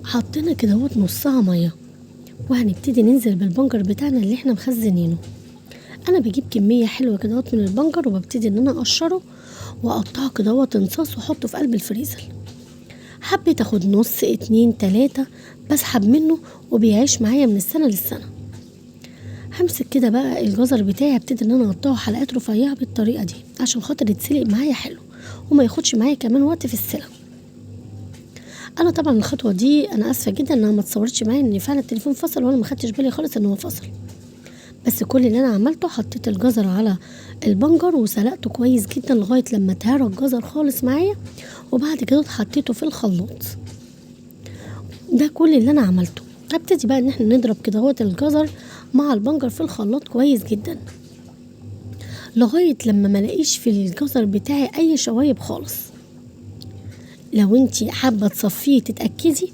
حطينا كده نصها ميه، وهنبتدي ننزل بالبنجر بتاعنا اللي احنا مخزنينه. انا بجيب كميه حلوه كده من البنجر، وببتدي ان انا اقشره واقطعه كده انصاص واحطه في قلب الفريزر. حبيت اخد نص 2 3 بسحب منه، وبيعيش معايا من السنه للسنه. همسك كده بقى الجزر بتاعي، ابتدي ان انا اقطعه حلقات رفيعه بالطريقه دي عشان خاطر يتسلق معايا حلو، وما ياخدش معايا كمان وقت في السلق. انا طبعا الخطوه دي انا اسفه جدا انها ما اتصورتش معايا، ان فعلا التليفون فصل وانا ما خدتش بالي خالص ان هو فصل. بس كل اللي انا عملته حطيت الجزر على البنجر وسلقته كويس جدا لغايه لما اتهرى الجزر خالص معايا، وبعد كده حطيته في الخلاط. ده كل اللي انا عملته. هبتدي بقى ان احنا نضرب كده الجزر مع البنجر في الخلاط كويس جدا لغايه لما ملاقيش في الجزر بتاعي اي شوايب خالص. لو انتي حابه تصفيه تتاكدي